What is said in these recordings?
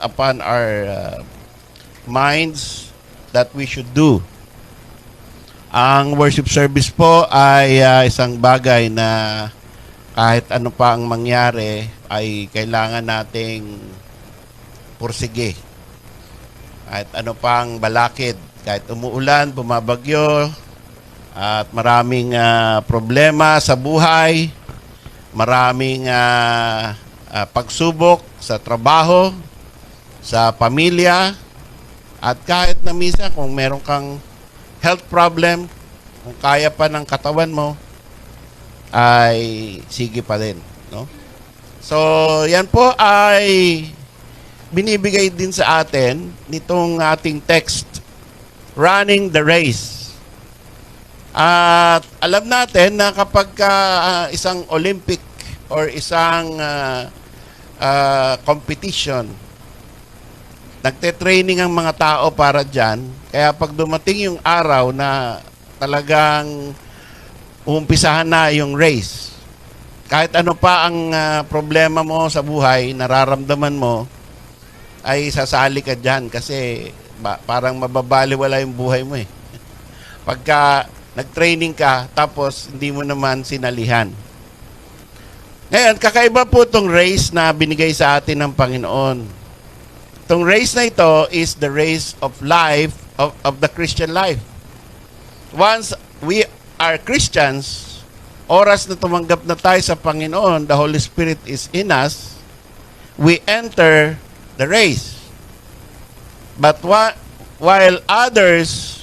upon our minds that we should do. Ang worship service po ay isang bagay na kahit ano pa ang mangyari ay kailangan nating pursige. Kahit ano pang balakid, kahit umuulan, bumabagyo, at maraming problema sa buhay, maraming pagsubok sa trabaho, sa pamilya, at kahit na minsan kung meron kang health problem, kung kaya pa ng katawan mo, ay sige pa din, no? So, yan po ay binibigay din sa atin nitong ating text, running the race. At alam natin na kapag isang Olympic or isang competition, nagte-training ang mga tao para dyan. Kaya pag dumating yung araw na talagang umpisahan na yung race, kahit ano pa ang problema mo sa buhay, nararamdaman mo, ay sasali ka dyan kasi parang mababaliwala yung buhay mo eh. Pagka nag-training ka, tapos hindi mo naman sinalihan. Ngayon, kakaiba po itong race na binigay sa atin ng Panginoon. Itong race na ito is the race of life, of the Christian life. Once we are Christians, oras na tumanggap na tayo sa Panginoon, the Holy Spirit is in us, we enter the race. But while others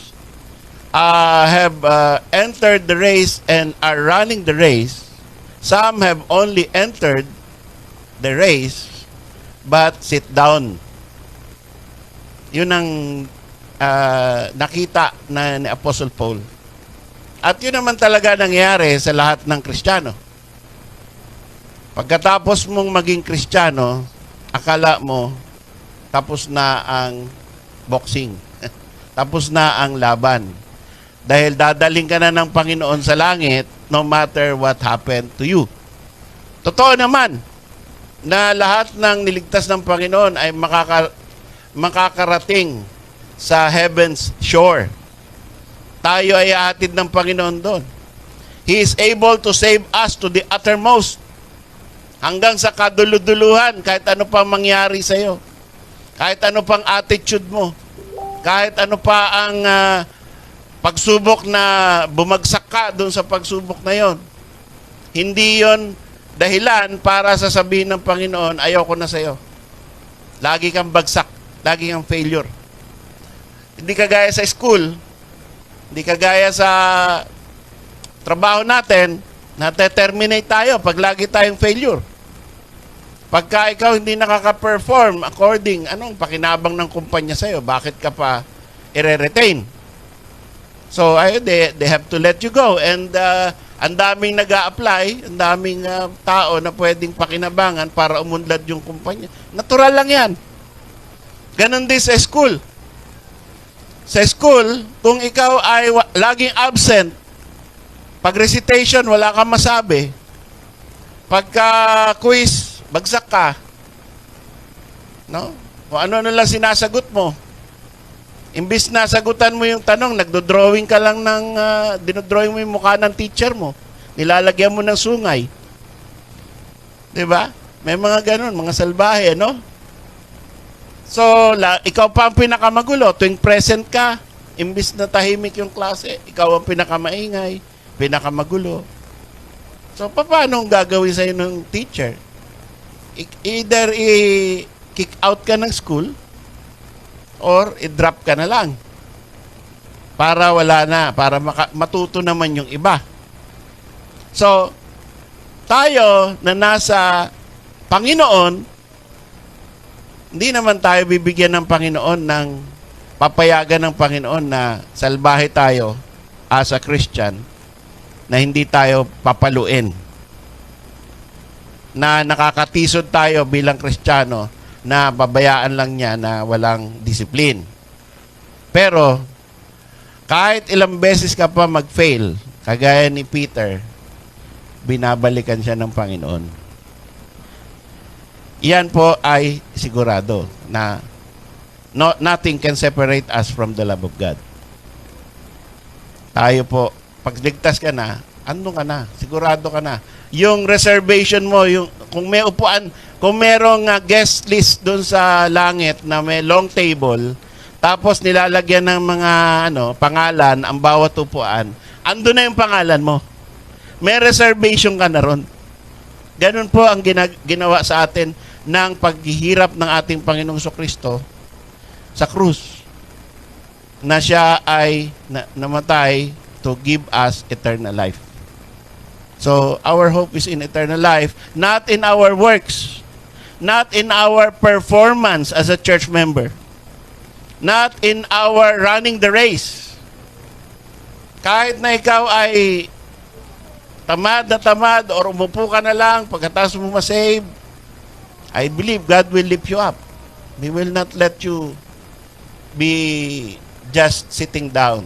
have entered the race and are running the race, some have only entered the race but sit down. Yun ang nakita na ni Apostle Paul. At yun naman talaga nangyari sa lahat ng Kristiyano. Pagkatapos mong maging Kristiyano, akala mo tapos na ang boxing. Tapos na ang laban. Dahil dadaling ka na ng Panginoon sa langit no matter what happened to you. Totoo naman na lahat ng niligtas ng Panginoon ay makakarating sa heaven's shore. Tayo ay ahatid ng Panginoon doon. He is able to save us to the uttermost. Hanggang sa kaduluduluhan, kahit ano pang mangyari sa iyo. Kahit ano pang attitude mo. Kahit ano pa ang pagsubok na bumagsak ka doon sa pagsubok na yon. Hindi yon dahilan para sasabihin ng Panginoon, ayoko na sa iyo. Lagi kang bagsak. Lagi kang failure. Hindi kagaya sa school, hindi kagaya sa trabaho natin, nate-terminate tayo pag lagi tayong failure. Pagka ikaw hindi nakaka-perform according, anong pakinabang ng kumpanya sa'yo, bakit ka pa i-retain? So, they have to let you go. And ang daming nag-a-apply, ang daming tao na pwedeng pakinabangan para umunlad yung kumpanya. Natural lang yan. Ganon din sa school. Sa school, kung ikaw ay laging absent, pag recitation, wala kang masabi. Pagka quiz, bagsak ka. No? Kung ano lang sinasagot mo. Imbis na sagutan mo yung tanong, nagdo-drawing ka lang ng, dinodrawing mo yung mukha ng teacher mo. Nilalagyan mo ng sungay. Diba? May mga ganon, mga salbahe, no? So, ikaw pa ang pinakamagulo. Tuwing present ka, imbis na tahimik yung klase, ikaw ang pinakamaingay, pinakamagulo. So, paano gagawin sa'yo ng teacher? Either i-kick out ka ng school or i-drop ka na lang. Para wala na, para matuto naman yung iba. So, tayo na nasa Panginoon, hindi naman tayo bibigyan ng Panginoon ng papayagan ng Panginoon na salbahe tayo as a Christian na hindi tayo papaluin. Na nakakatisod tayo bilang Kristiyano na babayaan lang niya na walang disiplin. Pero kahit ilang beses ka pa mag-fail, kagaya ni Peter, binabalikan siya ng Panginoon. Yan po ay sigurado na nothing can separate us from the love of God. Tayo po, pag ligtas ka na, ano ka na, sigurado ka na. Yung reservation mo, yung, kung may upuan, kung merong guest list doon sa langit na may long table, tapos nilalagyan ng mga pangalan ang bawat upuan, ando na yung pangalan mo. May reservation ka na ron. Ganun po ang ginawa sa atin ng paghihirap ng ating Panginoong Kristo sa krus, na siya ay namatay to give us eternal life. So, our hope is in eternal life, not in our works, not in our performance as a church member, not in our running the race. Kahit na ikaw ay tamad na tamad or umupo ka na lang pagkatapos mo masave, I believe God will lift you up. He will not let you be just sitting down.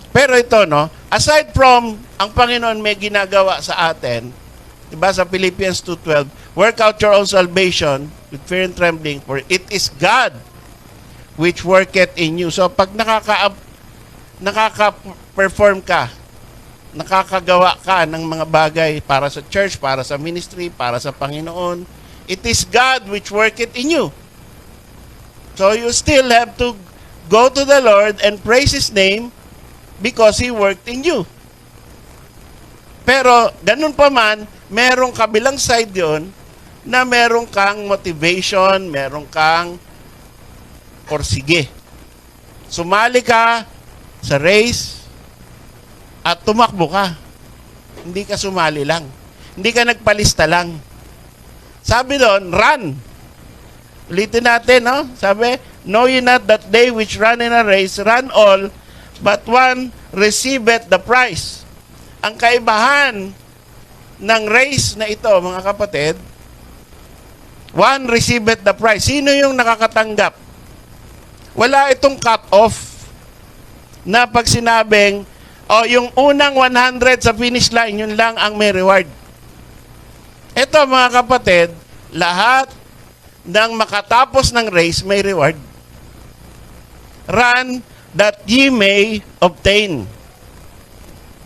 Pero ito, aside from ang Panginoon may ginagawa sa atin, diba sa Philippians 2:12, work out your own salvation with fear and trembling, for it is God which worketh in you. So pag nakaka-perform ka, nakakagawa ka ng mga bagay para sa church, para sa ministry, para sa Panginoon, it is God which worketh in you. So you still have to go to the Lord and praise His name because He worked in you. Pero, ganun pa man, merong kabilang side yon na merong kang motivation, merong kang sige, sumali ka sa race at tumakbo ka. Hindi ka sumali lang. Hindi ka nagpalista lang. Sabi doon, run. Ulitin natin, Sabi, know ye not that they which run in a race, run all, but one receiveth the prize. Ang kaibahan ng race na ito, mga kapatid, one receiveth the prize. Sino yung nakakatanggap? Wala itong cut-off na pag sinabing, yung unang 100 sa finish line, yun lang ang may reward. Ito, mga kapatid, lahat ng makatapos ng race may reward. Run that ye may obtain.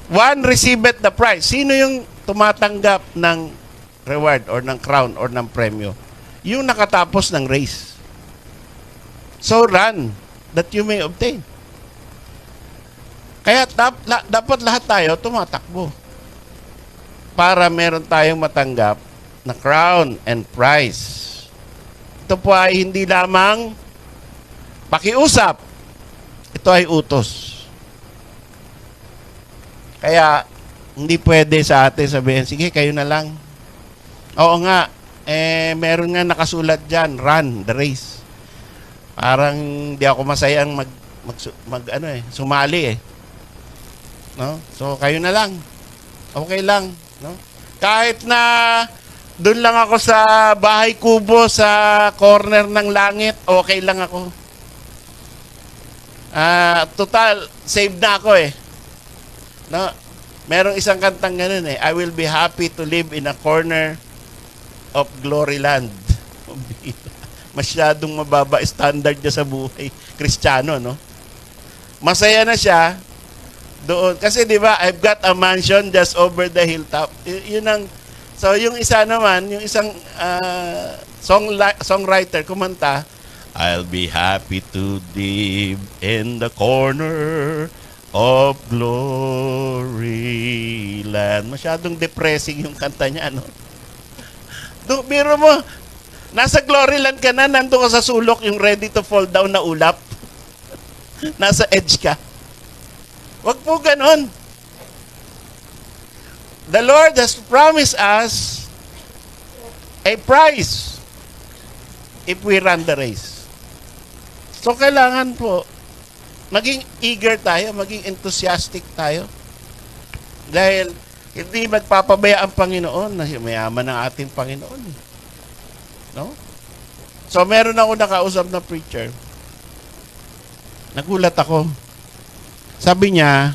One receiveth the prize. Sino yung tumatanggap ng reward or ng crown or ng premyo? Yung nakatapos ng race. So run that you may obtain. Kaya dapat lahat tayo tumatakbo para meron tayong matanggap na crown and prize. Ito po ay hindi lamang pakiusap. Ito ay utos. Kaya, hindi pwede sa atin sabihin, sige, kayo na lang. Oo nga, meron nga nakasulat dyan, run the race. Parang di ako masayang sumali . No? So, kayo na lang. Okay lang. No? Kahit na doon lang ako sa bahay kubo sa corner ng langit, okay lang ako. Total, saved na ako . No? Merong isang kantang ganun . I will be happy to live in a corner of glory land. Masyadong mababa standard niya sa buhay. Kristiyano, no? Masaya na siya doon. Kasi di ba, I've got a mansion just over the hilltop. Yun ang, so yung isa naman, yung isang songwriter, kumanta, I'll be happy to live in the corner of glory land. Masyadong depressing yung kanta niya, no? Biro mo, nasa glory land ka na, nandun ka sa sulok, yung ready to fall down na ulap. Nasa edge ka. Wag po ganon. The Lord has promised us a prize if we run the race. So, kailangan po maging eager tayo, maging enthusiastic tayo. Dahil hindi magpapabaya ang Panginoon na mayaman ang ating Panginoon. No? So, meron ako nakausap na preacher. Nagulat ako. Sabi niya,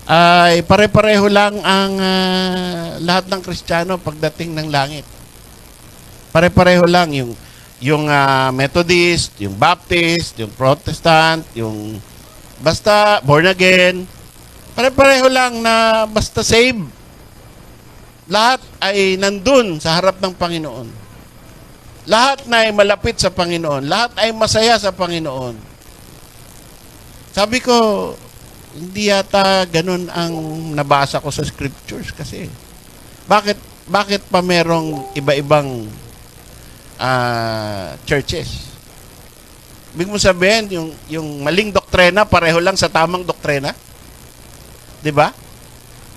ay pare-pareho lang ang lahat ng Kristiyano pagdating ng langit. Pare-pareho lang yung Methodist, yung Baptist, yung Protestant, yung basta born again. Pare-pareho lang na basta save. Lahat ay nandun sa harap ng Panginoon. Lahat na ay malapit sa Panginoon. Lahat ay masaya sa Panginoon. Sabi ko, hindi yata ganun ang nabasa ko sa scriptures kasi. Bakit pa merong iba-ibang churches? Ibig mo sabihin, yung maling doktrina, pareho lang sa tamang doktrina? 'Di ba?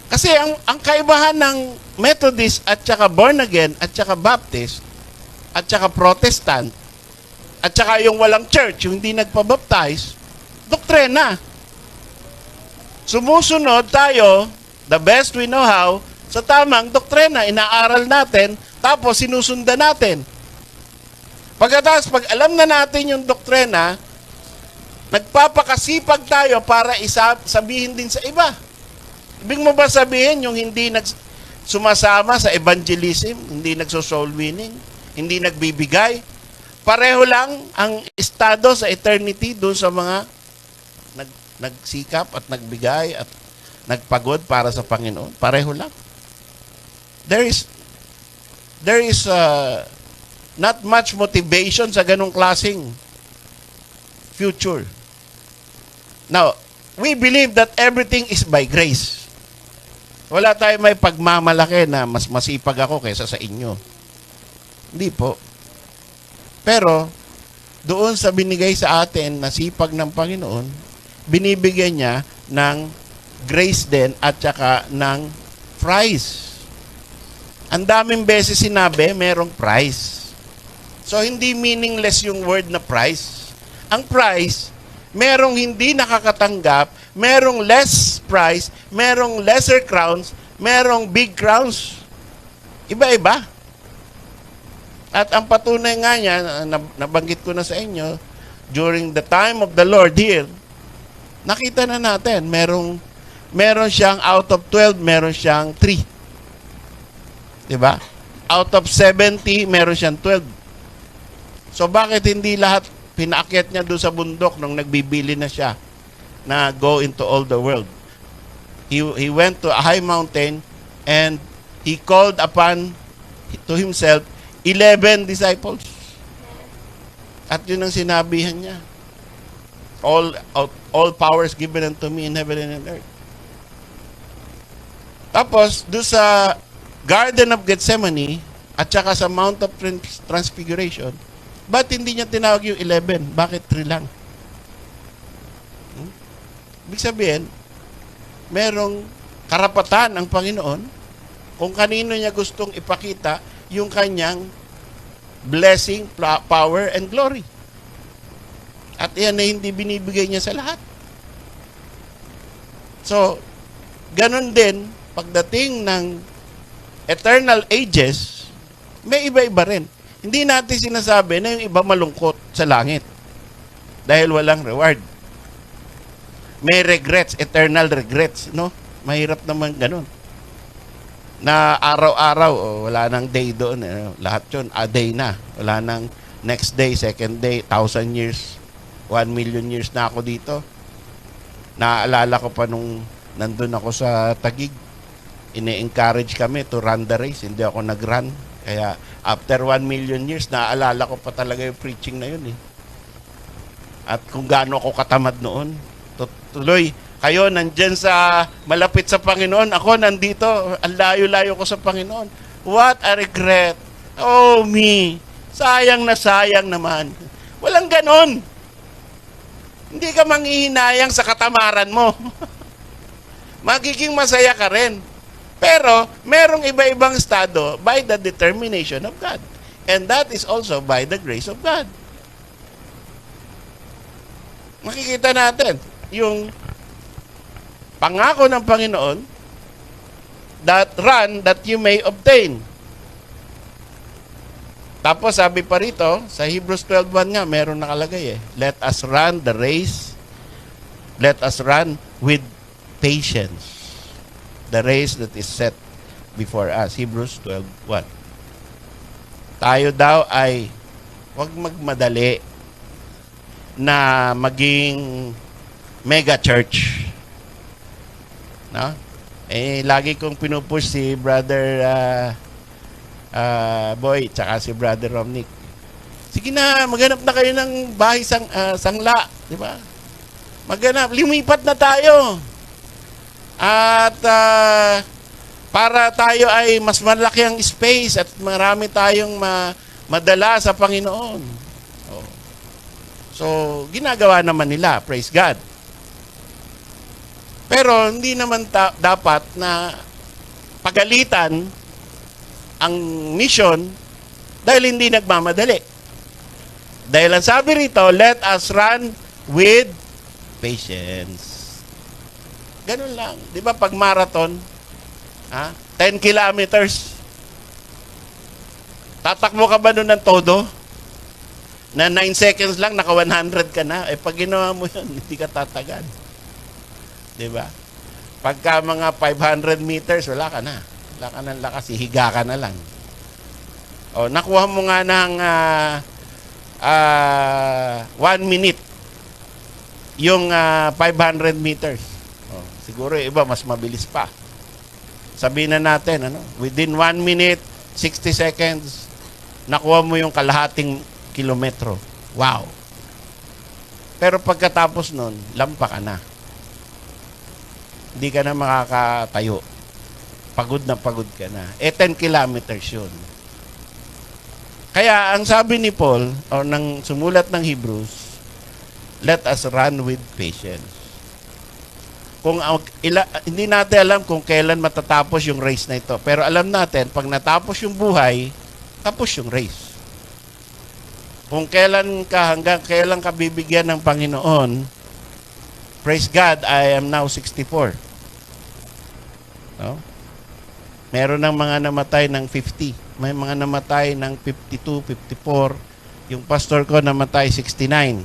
Kasi ang kaibahan ng Methodist at saka born again at saka Baptist at saka Protestant at saka yung walang church, yung hindi nagpabaptize, doktrina. Sumusunod tayo, the best we know how, sa tamang doktrina, inaaral natin, tapos sinusundan natin. Pagkatapos, pag alam na natin yung doktrina, nagpapakasipag tayo para sabihin din sa iba. Ibig mo ba sabihin yung hindi sumasama sa evangelism, hindi nagso-soul winning, hindi nagbibigay, pareho lang ang estado sa eternity doon sa mga nagsikap at nagbigay at nagpagod para sa Panginoon. Pareho lang. There is not much motivation sa ganong klaseng future. Now, we believe that everything is by grace. Wala tayo may pagmamalaki na mas masipag ako kaysa sa inyo. Hindi po. Pero, doon sa binigay sa atin na sipag ng Panginoon, binibigyan niya ng grace din at saka ng prize. Ang daming beses sinabi, merong prize. So, hindi meaningless yung word na prize. Ang prize, merong hindi nakakatanggap, merong less prize, merong lesser crowns, merong big crowns. Iba-iba. At ang patunay nga niya, nabanggit ko na sa inyo, during the time of the Lord here, nakita na natin, meron siyang out of 12, meron siyang 3. Diba? Out of 70, meron siyang 12. So bakit hindi lahat pinaakyat niya doon sa bundok nung nagbibili na siya na go into all the world? He went to a high mountain and he called upon to himself 11 disciples. At yun ang sinabihan niya. All powers given unto me in heaven and in earth. Tapos, doon sa Garden of Gethsemane at saka sa Mount of Transfiguration, ba't hindi niya tinawag yung 11? Bakit 3 lang? Ibig sabihin, merong karapatan ang Panginoon kung kanino niya gustong ipakita yung kanyang blessing, power, and glory. At yan na hindi binibigay niya sa lahat. So, ganun din, pagdating ng eternal ages, may iba-iba rin. Hindi natin sinasabi na yung iba malungkot sa langit dahil walang reward. May regrets, eternal regrets, no? Mahirap naman ganun. Na araw-araw, wala nang day doon. Lahat yun, a day na. Wala nang next day, second day, 1,000 years, 1 million years na ako dito. Naaalala ko pa nung nandun ako sa Taguig, ine-encourage kami to run the race. Hindi ako nag-run. Kaya after 1 million years, naaalala ko pa talaga yung preaching na yun eh. At kung gaano ako katamad noon. Tuloy, kayo nandyan sa malapit sa Panginoon. Ako nandito, ang layo-layo ko sa Panginoon. What a regret. Oh me, sayang na sayang naman. Walang ganon. Hindi ka manghihinayang sa katamaran mo. Magiging masaya ka rin. Pero, merong iba-ibang estado by the determination of God. And that is also by the grace of God. Makikita natin yung pangako ng Panginoon, that run that you may obtain. Tapos sabi pa rito, sa Hebrews 12:1 nga, meron nakalagay eh. Let us run the race. Let us run with patience. The race that is set before us. Hebrews 12:1. tayo daw ay huwag magmadali na maging mega church. No? Lagi kong pinupush si Brother Boy tsaka si Brother Romnick. Sige na, maghanap na kayo ng bahay sangla, di ba? Maghanap, lumipat na tayo. At para tayo ay mas malaki ang space at marami tayong madala sa Panginoon. So, ginagawa naman nila, praise God. Pero hindi naman dapat na pagalitan ang mission dahil hindi nagmamadali. Dahil ang sabi rito, let us run with patience. Ganun lang. Di ba pag marathon, 10 kilometers, tatakbo ka ba nun ng todo? Na 9 seconds lang, naka 100 ka na. Pag ginawa mo yun, hindi ka tatagal. Di ba? Pagka mga 500 meters, wala ka na. Wala ka ng lakas, hihiga ka na lang. Nakuha mo nga ng 1 minute yung 500 meters. Siguro yung iba mas mabilis pa. Sabihin na natin, within 1 minute, 60 seconds, nakuha mo yung kalahating kilometro. Wow! Pero pagkatapos nun, lampa ka na. Hindi ka na makakatayo. Pagod ka na. 10 kilometers yun. Kaya, ang sabi ni Paul, o ng sumulat ng Hebrews, let us run with patience. Kung hindi natin alam kung kailan matatapos yung race na ito. Pero alam natin, pag natapos yung buhay, tapos yung race. Kung hanggang kailan ka bibigyan ng Panginoon, praise God, I am now 64. No? Meron ng mga namatay ng 50. May mga namatay ng 52, 54. Yung pastor ko namatay 69.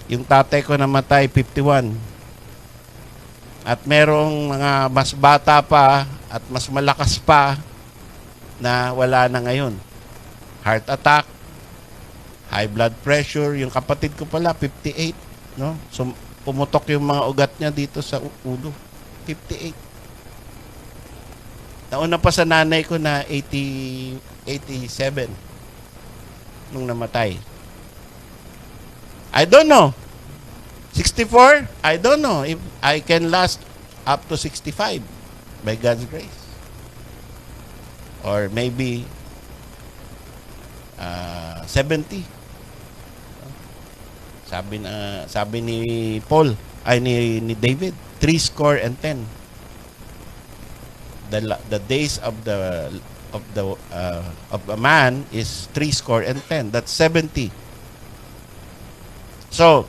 Yung tatay ko namatay 51. At merong mga mas bata pa at mas malakas pa na wala na ngayon. Heart attack, high blood pressure. Yung kapatid ko pala, 58. No? So, pumutok yung mga ugat niya dito sa ulo. 58. Nauna pa sa nanay ko na 87 nung namatay. I don't know. 64? I don't know if I can last up to 65 by God's grace. Or maybe 70. Sabi ni Paul, ni David, 70. The days of a man is 70. That's 70. So,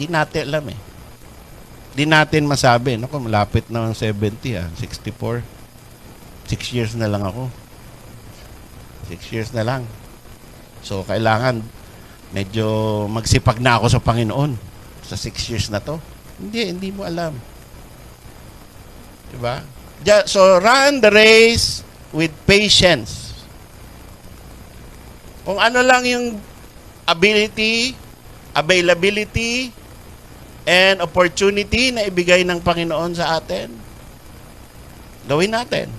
di natin alam eh. Di natin masabi. Naku, malapit na ang 70 64. 6 years na lang ako. 6 years na lang. So, kailangan medyo magsipag na ako sa Panginoon sa 6 years na to. Hindi mo alam. Diba? So, run the race with patience. Kung ano lang yung ability, availability, and opportunity na ibigay ng Panginoon sa atin, gawin natin.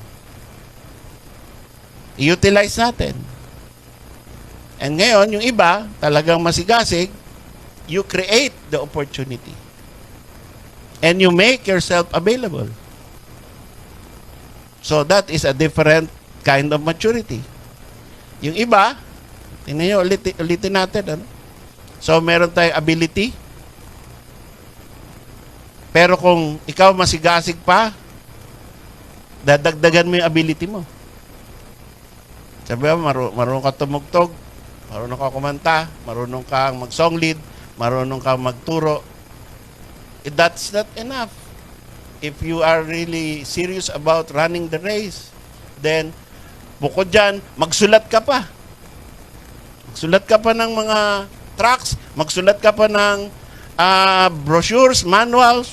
I-utilize natin. And ngayon, yung iba, talagang masigasig, you create the opportunity. And you make yourself available. So that is a different kind of maturity. Yung iba, tingnan nyo, ulitin natin. So meron tayong ability. Pero kung ikaw masigasig pa, dadagdagan mo yung ability mo. Sabi mo, marunong ka tumugtog, marunong ka kumanta, marunong kang mag-song lead, marunong kang magturo. That's not enough. If you are really serious about running the race, then bukod dyan, magsulat ka pa. Magsulat ka pa ng mga tracts, magsulat ka pa ng brochures, manuals.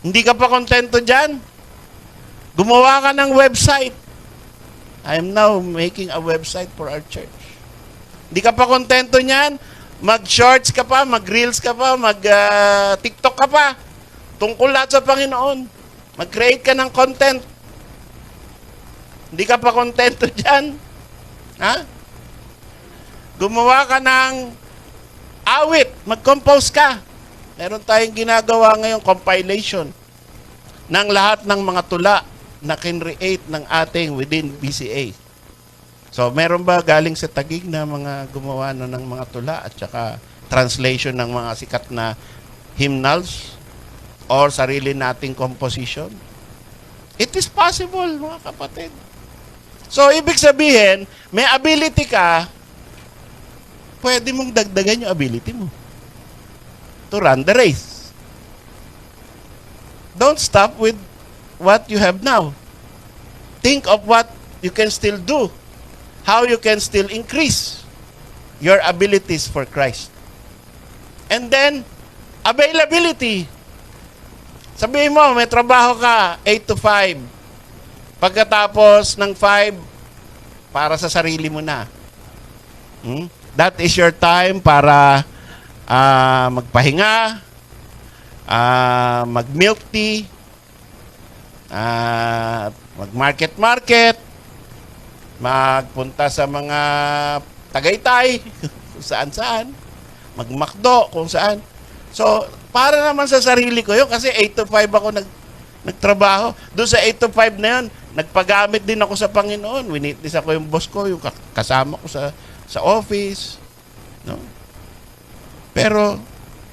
Hindi ka pa kontento dyan? Gumawa ka ng website. I am now making a website for our church. Hindi ka pa kontento niyan? Mag-shorts ka pa, mag-reels ka pa, mag-TikTok ka pa. Tungkol lahat sa Panginoon. Mag-create ka ng content. Hindi ka pa kontento diyan? Ha? Gumawa ka ng awit, mag-compose ka. Meron tayong ginagawa ngayong compilation ng lahat ng mga tula na kinreate ng ating within BCA. So, meron ba galing sa Taguig na mga gumawa na ng mga tula at saka translation ng mga sikat na hymnals or sarili nating composition? It is possible, mga kapatid. So, ibig sabihin, may ability ka, pwede mong dagdagan yung ability mo to run the race. Don't stop with what you have now. Think of what you can still do. How you can still increase your abilities for Christ. And then, availability. Sabihin mo, may trabaho ka, 8 to 5. Pagkatapos ng 5, para sa sarili mo na. That is your time para magpahinga, mag-milk tea, mag-market, magpunta sa mga Tagaytay, kung saan-saan, mag-McDo, kung saan. So, para naman sa sarili ko yun, kasi 8 to 5 ako nagtrabaho. Doon sa 8 to 5 na yun, nagpagamit din ako sa Panginoon. Winitness ako yung boss ko, yung kasama ko sa office. No? Pero,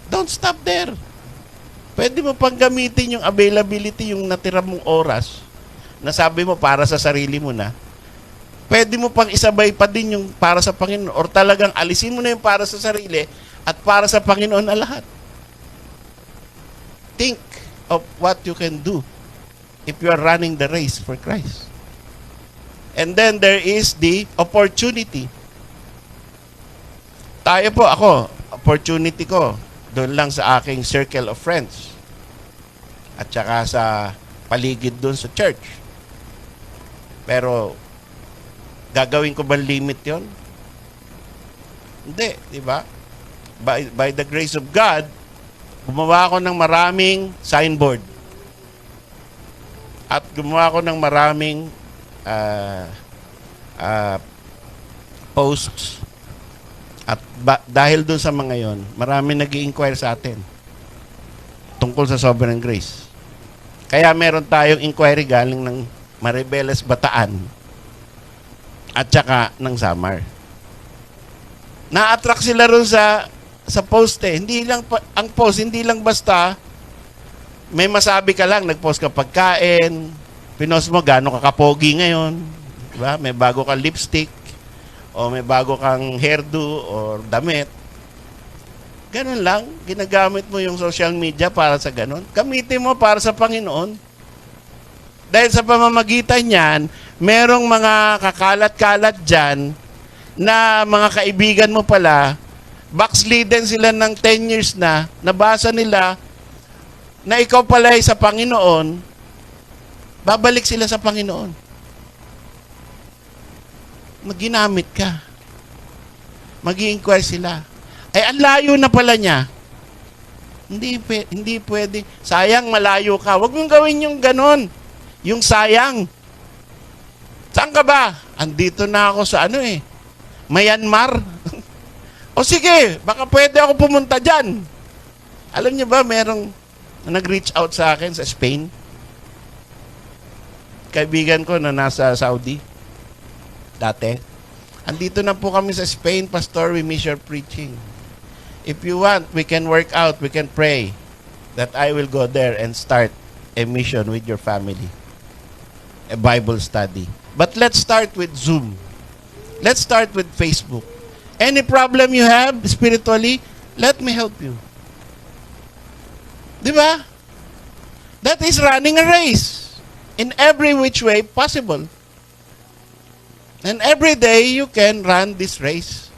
don't stop there. Pwede mo pang gamitin yung availability, yung natira mong oras, na sabi mo para sa sarili mo na. Pwede mo pang isabay pa din yung para sa Panginoon, or talagang alisin mo na yung para sa sarili at para sa Panginoon na lahat. Think of what you can do if you are running the race for Christ. And then there is the opportunity. Tayo po, ako, opportunity ko, doon lang sa aking circle of friends. At saka sa paligid doon sa church. Pero, gagawin ko ba limit yon? Hindi, di ba? By the grace of God, gumawa ako ng maraming signboard. At gumawa ako ng maraming posts. At dahil doon sa mga yon, marami nag-i-inquire sa atin tungkol sa sovereign grace. Kaya meron tayong inquiry galing ng Maribeles Bataan at saka ng Samar. Na-attract sila ron sa post eh. Hindi lang ang post, hindi lang basta may masabi ka lang, nag-post ka pagkain, pinost mo gaano ka kapogi ngayon, diba? May bago kang lipstick, o may bago kang hairdo or damit. Ganun lang, ginagamit mo yung social media para sa ganun. Gamitin mo para sa Panginoon. Dahil sa pamamagitan niyan, merong mga kakalat-kalat dyan na mga kaibigan mo pala, backslidden sila ng 10 years na, nabasa nila na ikaw pala ay sa Panginoon, babalik sila sa Panginoon. Maginamit ka. Mag-i-inquire sila. Ay, ang layo na pala niya. Hindi pwede. Sayang, malayo ka. Huwag mong gawin yung ganon. Yung sayang. Saan ka ba? Andito na ako sa Myanmar. O sige, baka pwede ako pumunta dyan. Alam niyo ba, merong nag-reach out sa akin sa Spain. Kaibigan ko na nasa Saudi. Dati. Andito na po kami sa Spain, Pastor, we miss your preaching. If you want, we can work out, we can pray that I will go there and start a mission with your family. A Bible study. But let's start with Zoom. Let's start with Facebook. Any problem you have spiritually, let me help you. Di ba? That is running a race in every which way possible. And every day you can run this race.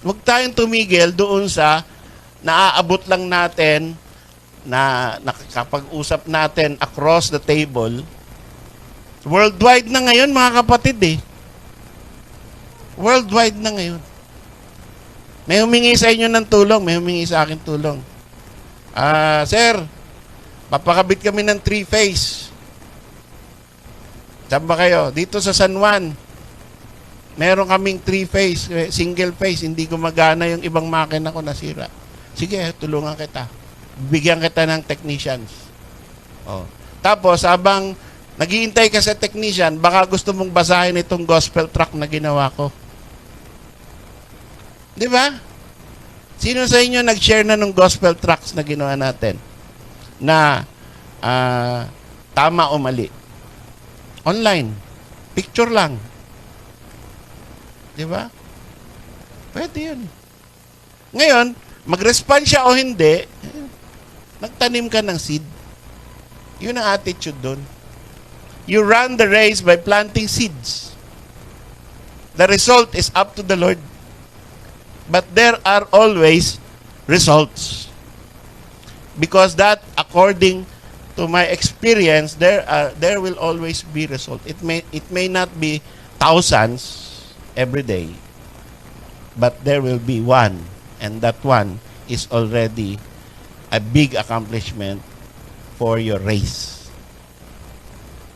Huwag tayong tumigil doon sa naaabot lang natin na nakakapag-usap natin across the table Worldwide na ngayon, mga kapatid eh. Worldwide na ngayon. May humingi sa inyo ng tulong, may humingi sa akin tulong. Sir, papakabit kami ng 3-phase. Saan ba kayo? Dito sa San Juan. Meron kaming 3-phase, single phase, hindi gumagana yung ibang makina ko, nasira. Sige, tulungan kita. Bigyan kita ng technicians. Oh. Tapos, habang naghihintay ka sa technician, baka gusto mong basahin itong gospel tract na ginawa ko. Di ba? Sino sa inyo nag-share na ng gospel tracts na ginawa natin? Na tama o mali? Online. Picture lang. Di ba? Pwede yun. Ngayon, mag-respond siya o hindi, nagtanim ka ng seed. Yun ang attitude doon. You run the race by planting seeds. The result is up to the Lord. But there are always results. Because that, according to my experience, there will always be result. It may not be thousands every day, but there will be one, and that one is already a big accomplishment for your race.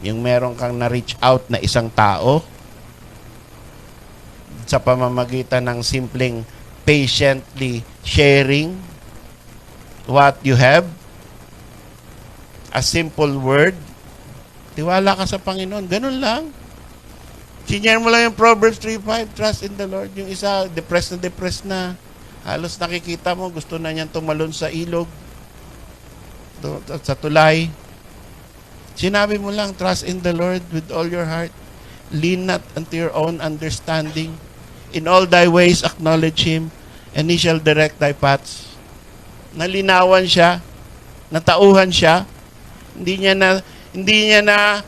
Yung meron kang na-reach out na isang tao sa pamamagitan ng simpleng patiently sharing what you have, a simple word, tiwala ka sa Panginoon, ganun lang. Sinyer mo lang yung Proverbs 3:5, trust in the Lord. Yung isa, depressed na, halos nakikita mo, gusto na niyang tumalon sa ilog, sa tulay. Sinabi mo lang, trust in the Lord with all your heart. Lean not unto your own understanding. In all thy ways acknowledge Him, and He shall direct thy paths. Nalinawan siya, natauhan siya, hindi niya na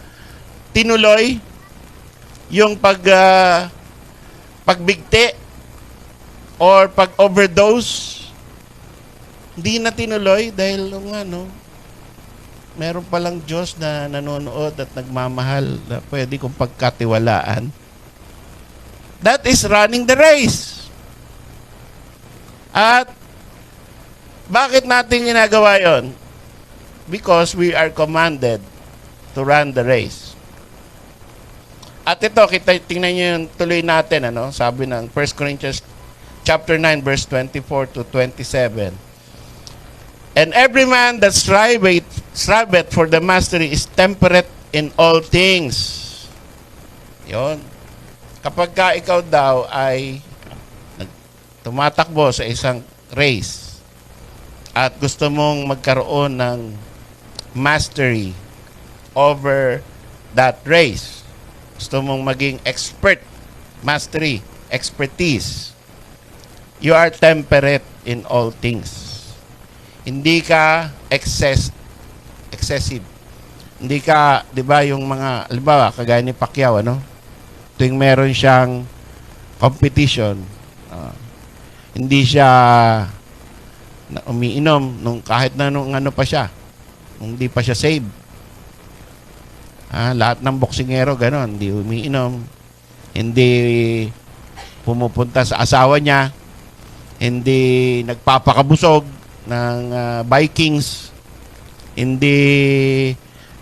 tinuloy yung pagbigti or pag-overdose. Hindi na tinuloy dahil meron palang Diyos na nanonood at nagmamahal na pwede kong pagkatiwalaan. That is running the race. At bakit natin ginagawa yon? Because we are commanded to run the race. At ito, tingnan nyo yung tuloy natin, sabi ng 1 Corinthians chapter 9, verse 24 to 27. And every man that striveth for the mastery is temperate in all things. Yon. Kapag ka ikaw daw ay tumatakbo sa isang race at gusto mong magkaroon ng mastery over that race, gusto mong maging expert, mastery, expertise, you are temperate in all things. Hindi ka excessive. Hindi ka, di ba, yung mga, halimbawa, kagaya ni Pacquiao, tuwing meron siyang competition, hindi siya umiinom kahit nung pa siya, nung hindi pa siya save. Lahat ng boksingero ganon, hindi umiinom, hindi pumupunta sa asawa niya, hindi nagpapakabusog ng Vikings, hindi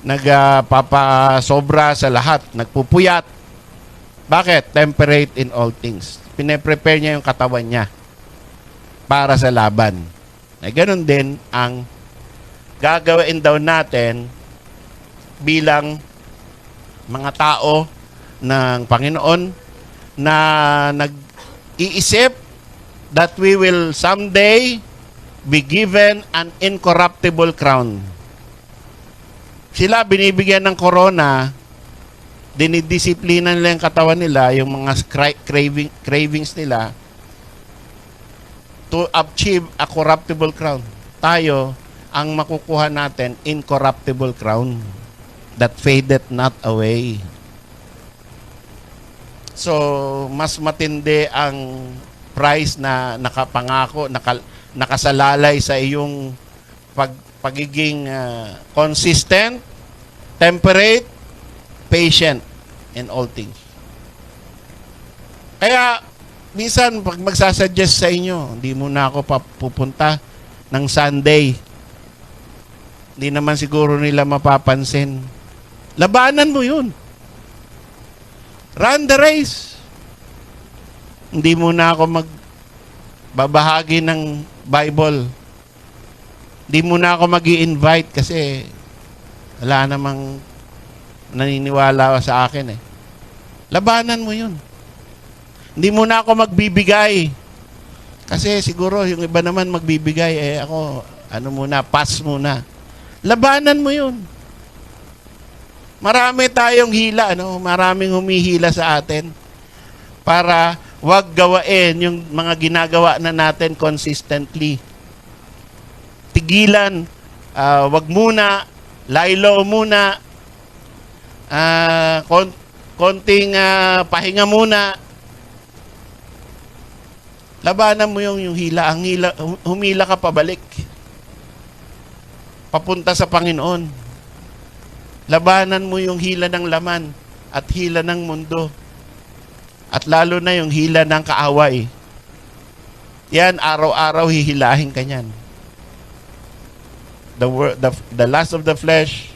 nagpapasobra sa lahat, nagpupuyat. Bakit? Temperate in all things. Pine-prepare niya yung katawan niya para sa laban. Ganon din ang gagawin daw natin bilang mga tao ng Panginoon na nag-iisip that we will someday be given an incorruptible crown. Sila binibigyan ng corona, dinidisiplina nila yung katawan nila, yung mga cravings nila, to achieve a corruptible crown. Tayo, ang makukuha natin, incorruptible crown that fadeth not away. So, mas matindi ang price na nakapangako, nakasalalay sa iyong pagiging consistent, temperate, patient in all things. Kaya, minsan, pag magsasuggest sa inyo, hindi muna ako pupunta ng Sunday. Hindi naman siguro nila mapapansin. Labanan mo yun. Run the race. Hindi muna ako magbabahagi ng Bible. Hindi muna ako mag-i-invite kasi wala namang naniniwala sa akin eh. Labanan mo yun. Hindi muna ako magbibigay. Kasi siguro yung iba naman magbibigay, eh ako, pass muna. Labanan mo yun. Marami tayong hila, maraming humihila sa atin para wag gawain yung mga ginagawa na natin consistently. Tigilan, wag muna, lie low muna, konting pahinga muna. Labanan mo yung hila. Humila ka pabalik. Papunta sa Panginoon. Labanan mo yung hila ng laman at hila ng mundo. At lalo na yung hila ng kaaway. Yan, araw-araw hihilahin ka niyan. The lust of the flesh,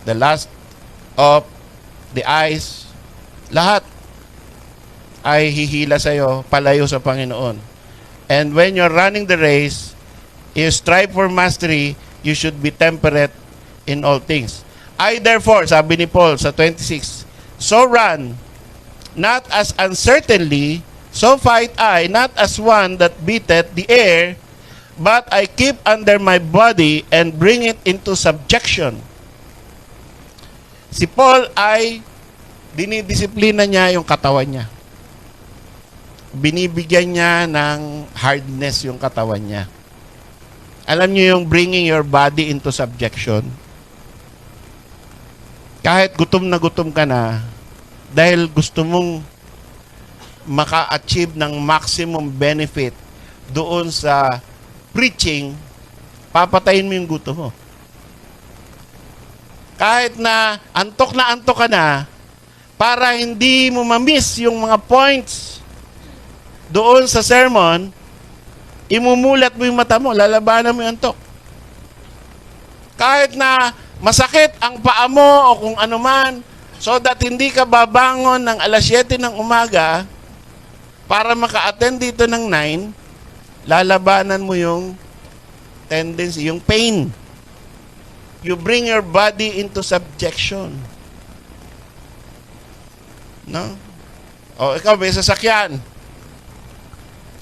the lust of the eyes, lahat ay hihila sa'yo, palayo sa Panginoon. And when you're running the race, you strive for mastery, you should be temperate in all things. I therefore, sabi ni Paul sa 26, so run, not as uncertainly, so fight I, not as one that beateth the air, but I keep under my body and bring it into subjection. Si Paul ay dinidisiplina niya yung katawan niya. Binibigyan niya ng hardness yung katawan niya. Alam niyo yung bringing your body into subjection? Kahit gutom na gutom ka na, dahil gusto mong maka-achieve ng maximum benefit doon sa preaching, papatayin mo yung gutom mo. Kahit na antok ka na, para hindi mo ma-miss yung mga points doon sa sermon, imumulat mo yung mata mo, lalabanan mo yung antok. Kahit na masakit ang paa mo o kung ano man, so that hindi ka babangon ng alas 7 ng umaga para maka-attend dito ng 9, lalabanan mo yung tendency, yung pain. You bring your body into subjection. No? O ikaw, may sasakyan.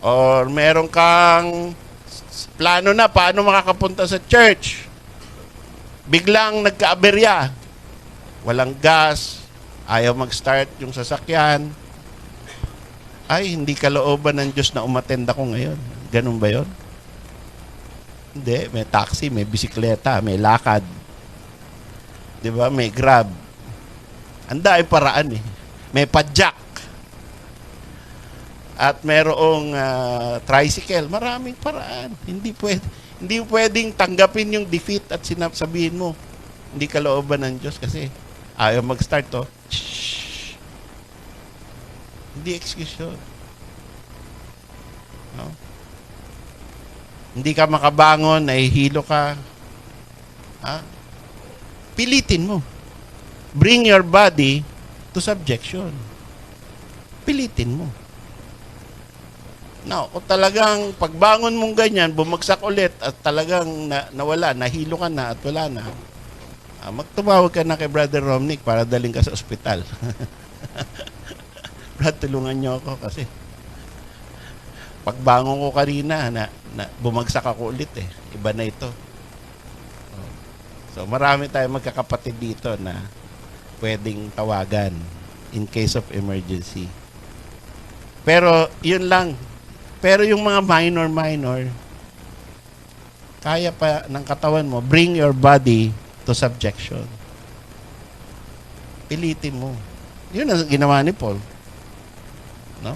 Or meron kang plano na paano makakapunta sa church. Biglang nagka-aberya. Walang gas, ayaw mag-start yung sasakyan. Ay, hindi kalooban ng Diyos na umattend ako ngayon. Ganun ba yun? Hindi, may taxi, may bisikleta, may lakad. Di ba? May Grab. Anda ay paraan eh. May padjak. At merong tricycle. Maraming paraan. Hindi pwedeng tanggapin yung defeat at sabihin mo, hindi kalooban ng Diyos kasi ayaw mag-start to. Shhh. Hindi excuse yun. No? Hindi ka makabangon, nahihilo ka. Ha? Pilitin mo. Bring your body to subjection. Pilitin mo. No, kung talagang pagbangon mong ganyan, bumagsak ulit at talagang nawala, nahilo ka na at wala na, magtumawag ka na kay Brother Romnick para daling ka sa ospital. Brad, tulungan niyo ako kasi pagbangon ko kanina, bumagsak ako ulit eh. Iba na ito. So, marami tayong magkakapatid dito na pwedeng tawagan in case of emergency. Pero, yun lang. Pero yung mga minor, kaya pa ng katawan mo, bring your body to subjection. Pilitin mo. Yun ang ginawa ni Paul. No?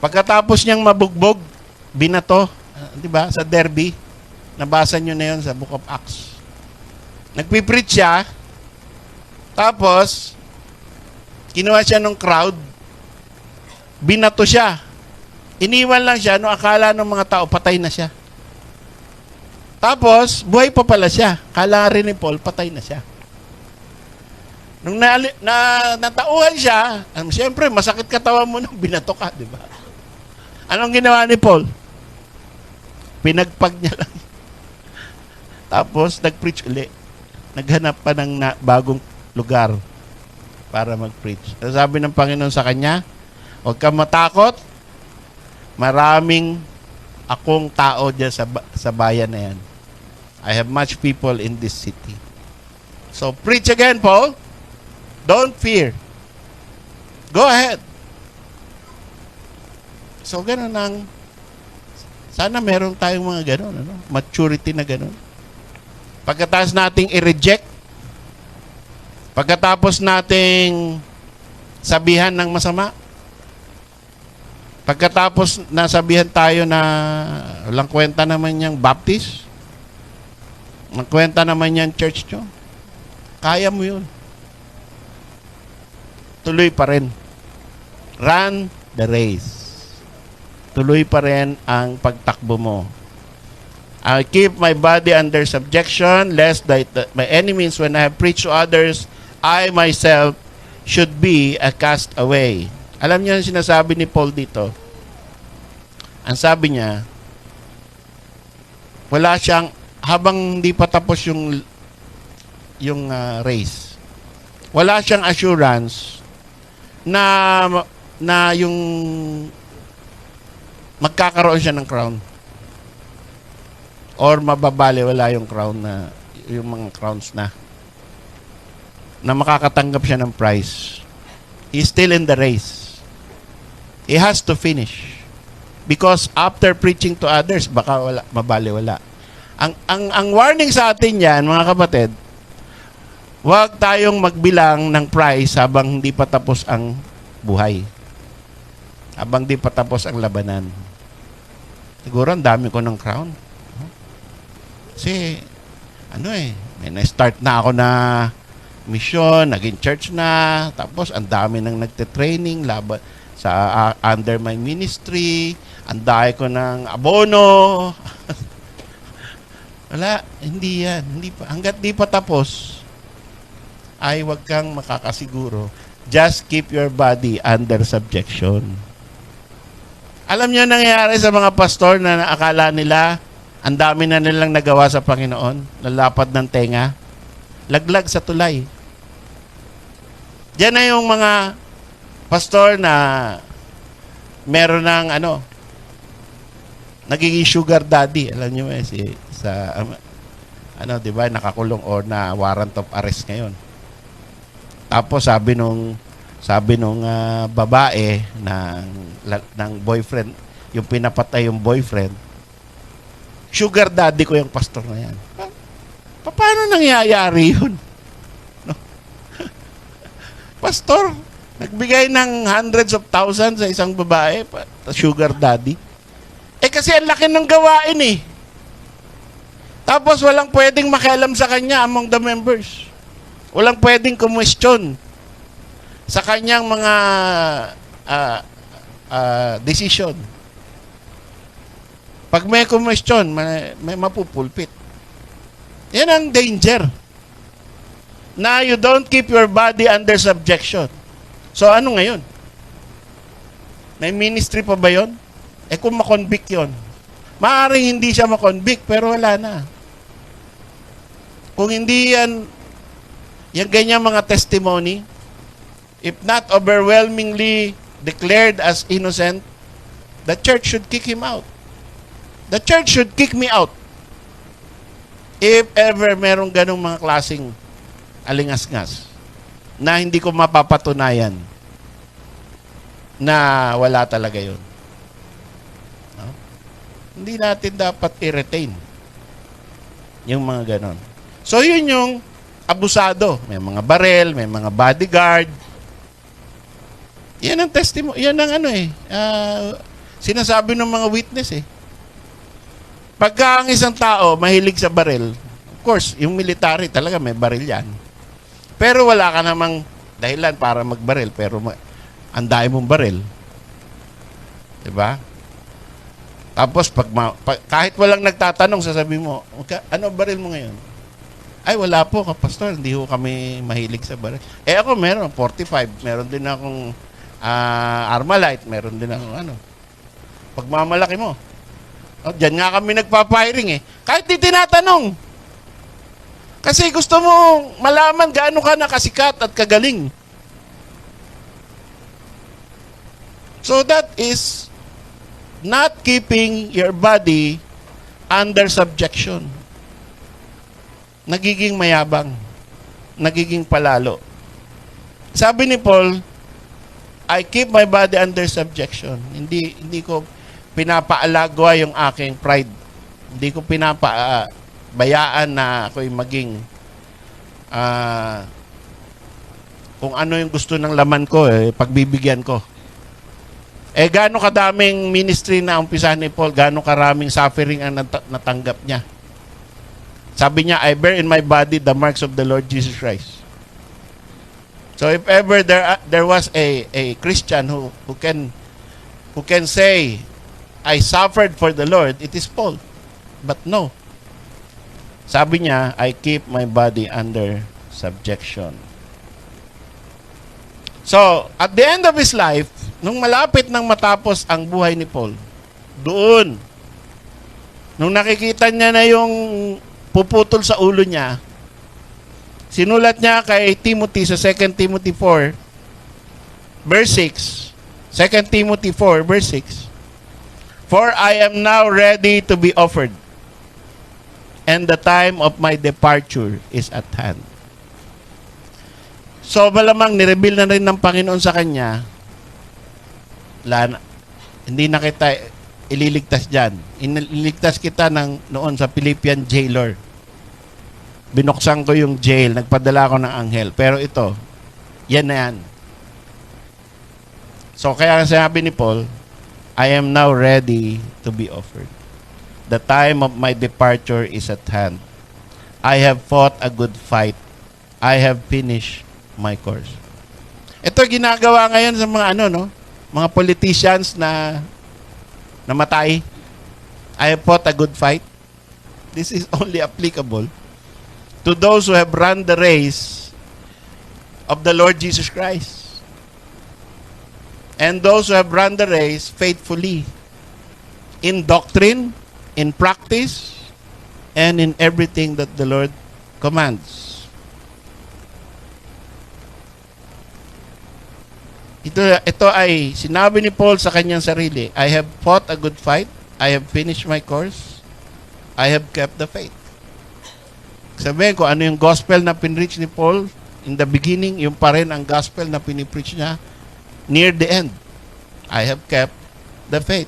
Pagkatapos niyang mabugbog, binato, di ba, sa Derby, nabasa niyo na yun sa Book of Acts. Nagpipreach siya, tapos, Kinuha siya ng crowd, binato siya. Iniwan lang siya, no akala ng mga tao, patay na siya. Tapos, buhay pa pala siya. Kala rin ni Paul, patay na siya. Nung natauhan siya, siyempre, masakit katawan mo nung binato ka, di ba? Anong ginawa ni Paul? Pinagpag niya lang. Tapos, nag-preach uli. Naghanap pa ng bagong lugar para mag-preach. Sabi ng Panginoon sa kanya, huwag kang matakot, maraming akong tao dyan sa bayan na yan. I have much people in this city. So, preach again, Paul. Don't fear. Go ahead. So, ganun ang, sana meron tayong mga ganun, ano? Maturity na ganun. Pagkatapos nating i-reject, pagkatapos nating sabihan ng masama, pagkatapos nasabihan tayo na walang kwenta naman niyang Baptist, walang kwenta naman niyang church nyo, kaya mo yun. Tuloy pa rin. Run the race. Tuloy pa rin ang pagtakbo mo. I keep my body under subjection, lest my enemies, when I have preached to others, I myself should be a castaway. Alam niyo ang sinasabi ni Paul dito? Ang sabi niya, wala siyang, habang hindi pa tapos yung race, wala siyang assurance na yung magkakaroon siya ng crown. Or mababali, wala yung crown na, yung mga crowns na makakatanggap siya ng prize. He's still in the race. He has to finish. Because after preaching to others, baka wala, mabali, wala. Ang warning sa atin yan, mga kapatid, huwag tayong magbilang ng prize habang hindi pa tapos ang buhay. Habang hindi pa tapos ang labanan. Siguro ang dami ko ng crown. Kasi, may na-start na ako na mission, naging church na, tapos ang dami nang nagte-training laban sa under my ministry, ang dami ko ng abono. Wala, hindi yan. Hindi pa, hanggat di pa tapos, ay wag kang makakasiguro. Just keep your body under subjection. Alam niyo nangyayari sa mga pastor na akala nila ang dami na nilang nagawa sa Panginoon, lalapad ng tenga, laglag sa tulay. Diyan na yung mga pastor na meron ng nagiging sugar daddy. Alam niyo di ba, nakakulong or na warrant of arrest ngayon. Tapos sabi nung babae ng boyfriend, yung pinapatay yung boyfriend, sugar daddy ko yung pastor na yan. Paano nangyayari yun? No? Pastor, nagbigay ng hundreds of thousands sa isang babae, sugar daddy. Kasi ang laki ng gawain eh. Tapos walang pwedeng makialam sa kanya among the members. Walang pwedeng kumwestiyon sa kanyang mga decision. Pag may kumwestiyon, may mapupulpit. Yan ang danger. Na you don't keep your body under subjection. So ano ngayon? May ministry pa ba yun? Kung makonvict yun, maaaring hindi siya makonvict, pero wala na. Kung hindi yan ganyan mga testimony, if not overwhelmingly declared as innocent, the church should kick him out. The church should kick me out. If ever merong ganong mga klaseng alingas-ngas na hindi ko mapapatunayan na wala talaga yun. No? Hindi natin dapat i-retain yung mga ganon. So yun yung abusado. May mga barel, may mga bodyguard. Yan ang testimony. Yan ang sinasabi ng mga witness eh. Pagka ang isang tao mahilig sa baril, of course, yung military talaga may baril yan. Pero wala ka namang Dahilan para magbaril, pero ang dami mong baril. Diba? Tapos, kahit walang nagtatanong, sasabihin mo, ano baril mo ngayon? Ay, wala po, Pastor. Hindi ho kami mahilig sa baril. Ako meron, 45. Meron din akong Armalite. Meron din akong pagmamalaki mo. Diyan nga kami nagpa-firing eh. Kahit di tinatanong. Kasi gusto mo malaman gaano ka nakasikat at kagaling. So that is not keeping your body under subjection. Nagiging mayabang. Nagiging palalo. Sabi ni Paul, I keep my body under subjection. Hindi ko pinapaalagwa yung aking pride. Hindi ko bayaan na ako'y maging kung ano yung gusto ng laman ko, pagbibigyan ko. Gaano kadaming ministry na umpisahan ni Paul, gaano karaming suffering ang natanggap niya. Sabi niya, I bear in my body the marks of the Lord Jesus Christ. So if ever there was a Christian who can say, I suffered for the Lord, it is Paul. But no. Sabi niya, I keep my body under subjection. So, at the end of his life, nung malapit nang matapos ang buhay ni Paul, doon, nung nakikita niya na yung puputol sa ulo niya, sinulat niya kay Timothy sa 2 Timothy 4, verse 6. 2 Timothy 4, verse 6. For I am now ready to be offered, and the time of my departure is at hand. So, malamang nireveal na rin ng Panginoon sa kanya, hindi na kita ililigtas dyan. Ililigtas kita noon sa Philippian jailer. Binuksan ko yung jail, nagpadala ko ng anghel. Pero ito, yan na yan. So, kaya sabi ni Paul, I am now ready to be offered. The time of my departure is at hand. I have fought a good fight. I have finished my course. Ito ginagawa ngayon sa mga mga politicians na namatay. I have fought a good fight. This is only applicable to those who have run the race of the Lord Jesus Christ. And those who have run the race faithfully in doctrine, in practice, and in everything that the Lord commands. Ito ay sinabi ni Paul sa kanyang sarili, I have fought a good fight, I have finished my course, I have kept the faith. Sabihin ko, ano yung gospel na pinreach ni Paul in the beginning, yung pa rin ang gospel na pinipreach niya near the end. I have kept the faith.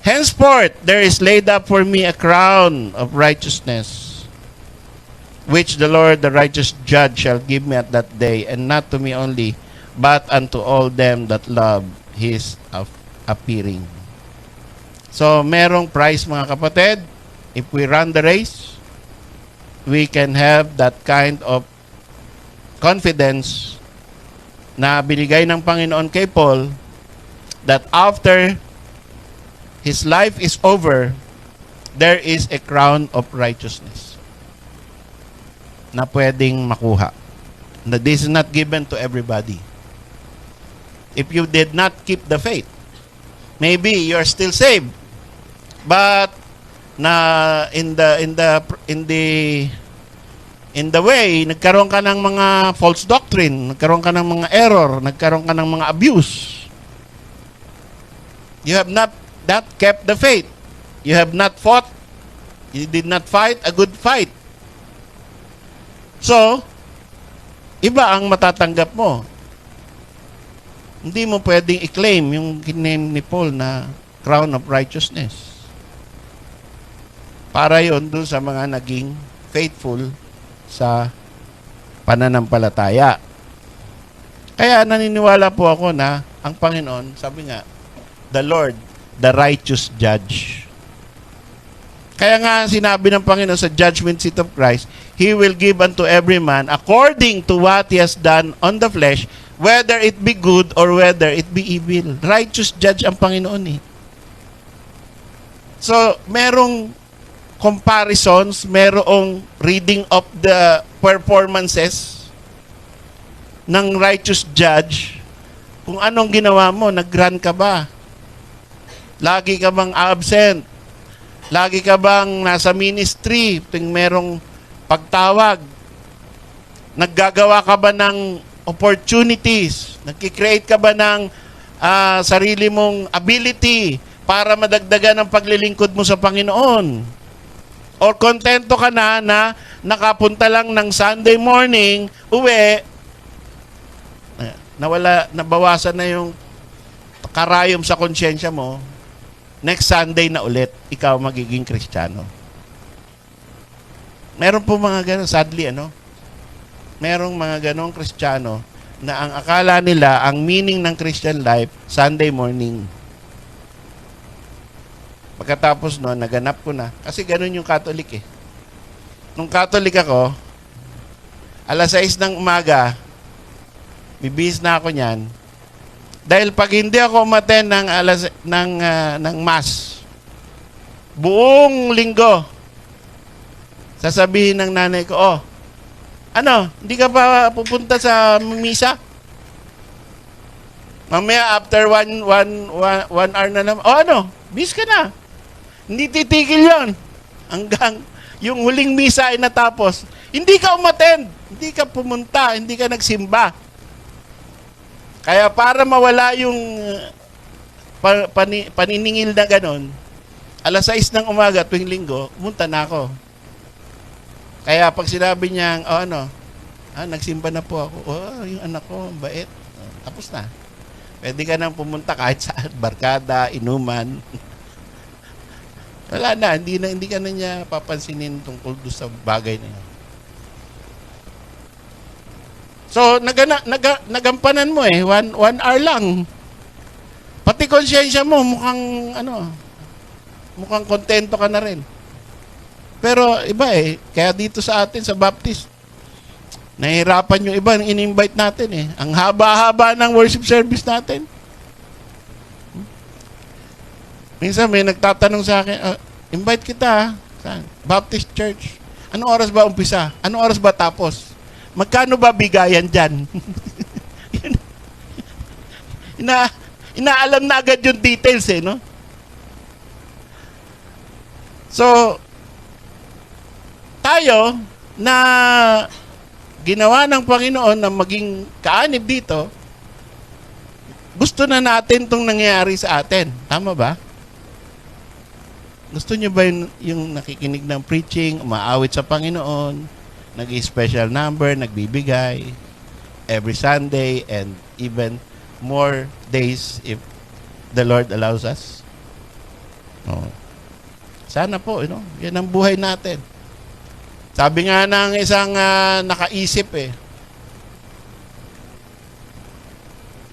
Henceforth, there is laid up for me a crown of righteousness, which the Lord, the righteous judge, shall give me at that day, and not to me only, but unto all them that love His appearing. So, merong prize, mga kapatid. If we run the race, we can have that kind of confidence na binigay ng Panginoon kay Paul, that after his life is over, there is a crown of righteousness na pwedeng makuha. Na this is not given to everybody. If you did not keep the faith, maybe you're still saved, but na in the way, nagkaroon ka ng mga false doctrine, nagkaroon ka ng mga error, nagkaroon ka ng mga abuse. You have not kept the faith. You have not fought. You did not fight a good fight. So, iba ang matatanggap mo. Hindi mo pwedeng i-claim yung kiname ni Paul na crown of righteousness. Para yon dun sa mga naging faithful sa pananampalataya. Kaya naniniwala po ako na ang Panginoon, sabi nga, the Lord, the righteous judge. Kaya nga sinabi ng Panginoon sa judgment seat of Christ, He will give unto every man according to what he has done on the flesh, whether it be good or whether it be evil. Righteous judge ang Panginoon eh. So, merong comparisons, merong reading of the performances ng righteous judge. Kung anong ginawa mo, nag-run ka ba? Lagi ka bang absent? Lagi ka bang nasa ministry tuwing merong pagtawag? Naggagawa ka ba ng opportunities? Nagki-create ka ba ng sarili mong ability para madagdagan ang paglilingkod mo sa Panginoon? Or kontento ka na nakapunta lang ng Sunday morning, uwi, nabawasan na yung karayom sa konsyensya mo, next Sunday na ulit, ikaw magiging Kristiyano. Meron po mga gano'n, sadly, merong mga gano'ng Kristiyano na ang akala nila, ang meaning ng Christian life, Sunday morning. Pagkatapos noon, naganap ko na. Kasi gano'n yung Catholic eh. Nung Catholic ako, alas 6 ng umaga, bibihis na ako niyan. Dahil pag hindi ako umaten ng mass, buong linggo, sasabihin ng nanay ko, hindi ka pa pupunta sa misa? Mamaya after one hour na naman, bis ka na. Hindi titigil yon hanggang yung huling misa ay natapos. Hindi ka umattend, hindi ka pumunta, hindi ka nagsimba. Kaya para mawala yung paniningil na ganon, alas 6 ng umaga tuwing linggo, pumunta na ako. Kaya pag sinabi niya, nagsimba na po ako. Yung anak ko, bait. Tapos na. Pwede ka nang pumunta kahit saan, barkada, inuman. Wala na, hindi ka na niya papansinin tungkol doon sa bagay na yun. So, nagampanan mo eh, one hour lang. Pati konsyensya mo, mukhang kontento ka na rin. Pero iba eh, kaya dito sa atin, sa Baptist, nahihirapan yung iba, in-invite natin eh. Ang haba-haba ng worship service natin. Minsan may nagtatanong sa akin, invite kita sa Baptist Church. Anong oras ba umpisa? Anong oras ba tapos? Magkano ba bigayan dyan? Inaalam na agad yung details eh, no? So, tayo na ginawa ng Panginoon na maging kaanib dito, gusto na natin itong nangyayari sa atin. Tama ba? Gusto niyo ba yung nakikinig ng preaching, umaawit sa Panginoon, nag-special number, nagbibigay every Sunday and even more days if the Lord allows us? Sana po, yan ang buhay natin. Sabi nga ng isang nakaisip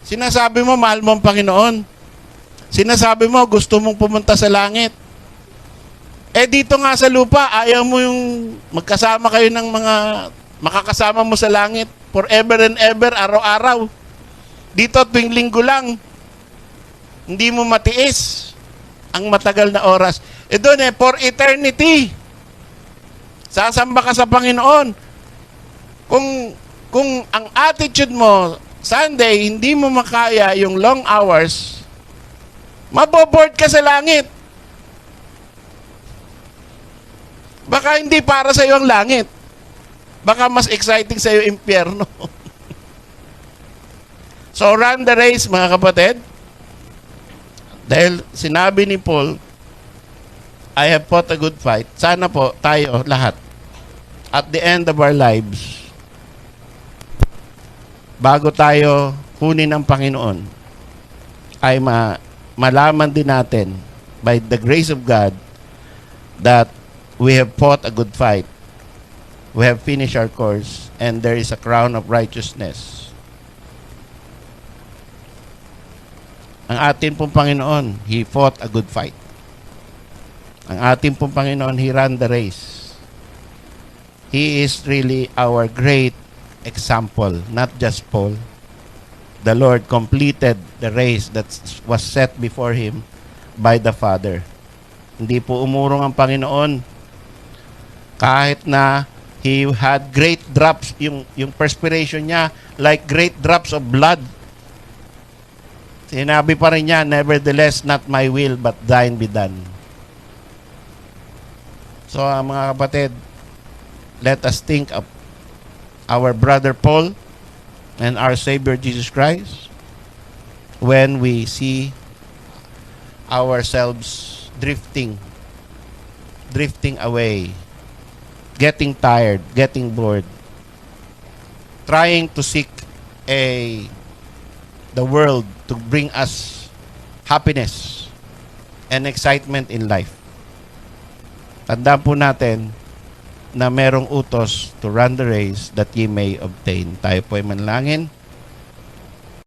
sinasabi mo mahal mo ang Panginoon. Sinasabi mo gusto mong pumunta sa langit. Dito nga sa lupa, ayaw mo yung magkasama kayo ng mga makakasama mo sa langit forever and ever, araw-araw. Dito tuwing linggo lang. Hindi mo matiis ang matagal na oras. Doon for eternity. Sasamba ka sa Panginoon. Kung ang attitude mo, Sunday, hindi mo makaya yung long hours, maboboard ka sa langit. Baka hindi para sa iyo ang langit. Baka mas exciting sa iyo impyerno. So run the race, mga kapatid. Dahil sinabi ni Paul, I have fought a good fight. Sana po tayo lahat at the end of our lives, bago tayo kunin ng Panginoon, ay malaman din natin by the grace of God that we have fought a good fight. We have finished our course and there is a crown of righteousness. Ang atin pong Panginoon, He fought a good fight. Ang ating pong Panginoon, He ran the race. He is really our great example, not just Paul. The Lord completed the race that was set before Him by the Father. Hindi po umurong ang Panginoon kahit na He had great drops, yung perspiration niya, like great drops of blood. Sinabi pa rin niya, nevertheless, not my will, but thine be done. So, mga kapatid, let us think of our brother Paul and our Savior Jesus Christ when we see ourselves drifting away, getting tired, getting bored, trying to seek the world to bring us happiness and excitement in life. Tandaan po natin na merong utos to run the race that ye may obtain. Tayo po ay manalangin.